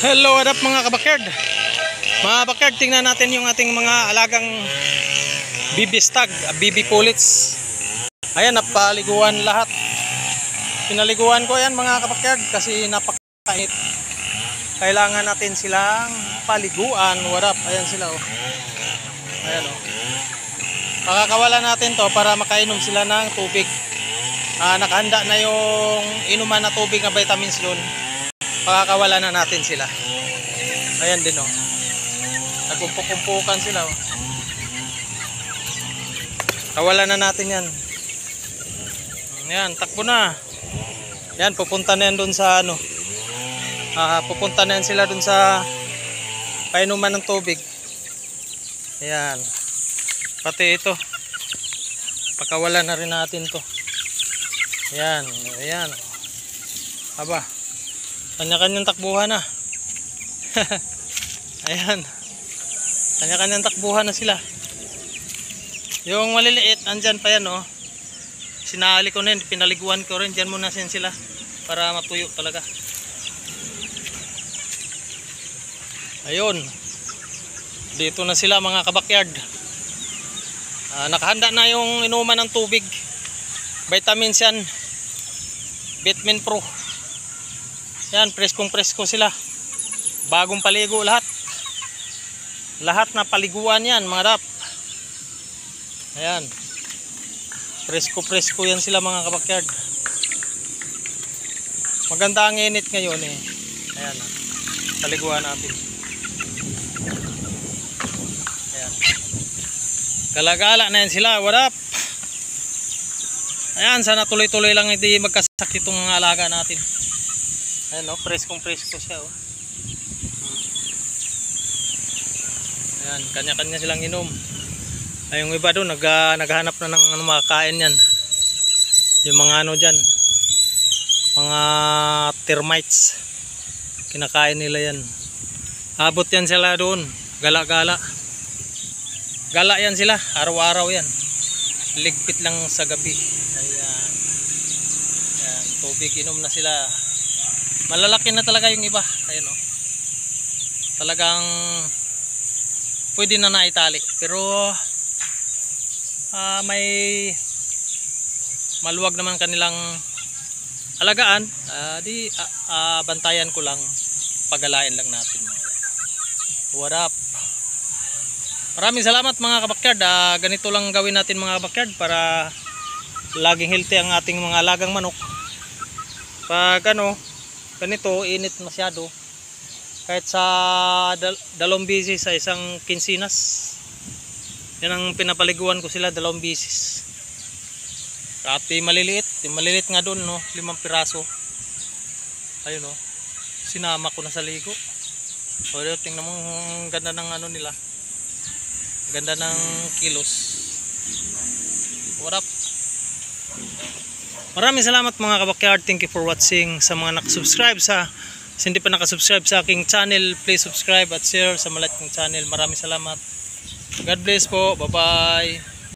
Hello, what up mga kabakyard? Mga kabakyard, tingnan natin yung ating mga alagang BB stag, BB pullets. Ayan, napaliguan lahat. Pinaliguan ko yan mga kabakyard kasi napakainit. Kailangan natin silang paliguan. What up? Ayan sila oh. Ayan oh. Pakakawalan natin to para makainom sila ng tubig. Nakahanda na yung inuman na tubig na vitamins doon. Pakakawalan na natin sila. Ayan din oh. Nagkumpuk-kumpukan sila oh. Kawalan na natin yan. Ayan, takbo na. Yan, pupunta na yan doon sa ano. Pupunta na yan sila doon sa painuman ng tubig. Ayan. Pati ito. Pakawalan na rin natin to. Ayan, ayan. Aba. Kanya-kanyang takbuhan na. Ayan. Kanya-kanyang takbuhan na sila. Yung maliliit, andyan pa yan oh. Sinali ko na yun, pinaliguan ko rin. Diyan muna sila para matuyo talaga. Ayun. Dito na sila mga kabakyard. Nakahanda na yung inuman ng tubig. Vitamins yan. Vitamin Pro. Yan, preskong presko sila. Bagong paligo lahat. Lahat na paliguan yan mga dap. Ayan. Presko-presko yan sila mga kabakyard. Maganda ang init ngayon eh. Ayan. Paliguan natin. Ayan. Galagala na yan sila. What up? Ayan. Sana tuloy-tuloy lang hindi magkasakit itong mga alaga natin. Ayan o. Preskong-presko siya o. Ayan. Kanya-kanya silang inom. Ay, yung iba doon naghahanap na ng makakain yan. Yung mga ano dyan, mga termites, kinakain nila yan. Abot yan sila doon, gala-gala. Gala yan sila, araw-araw yan. Ligpit lang sa gabi. Ayan. Ayan, tubig inom na sila. Malalaki na talaga yung iba. Ayan o. Talagang pwede na naitali. Pero may maluwag naman kanilang alagaan, bantayan ko lang, pagalain lang natin. What up? Maraming salamat mga kabakyard. Ganito lang gawin natin mga kabakyard para laging healthy ang ating mga alagang manok. Pag ano, ganito init masyado, kahit sa 2 bisis sa isang kinsinas, yan ang pinapaliguan ko sila 2 bisis. Pati maliliit nga doon no, 5 piraso. Ayun no, sinama ko na sa ligo. So tingnan mo ang ganda ng ano nila, ganda ng kilos. What up? Maraming salamat mga kabakyard. Thank you for watching. Sa mga nakasubscribe, sa hindi pa nakasubscribe sa aking channel, please subscribe at share sa maliit kong channel. Maraming salamat. God bless po. Bye bye.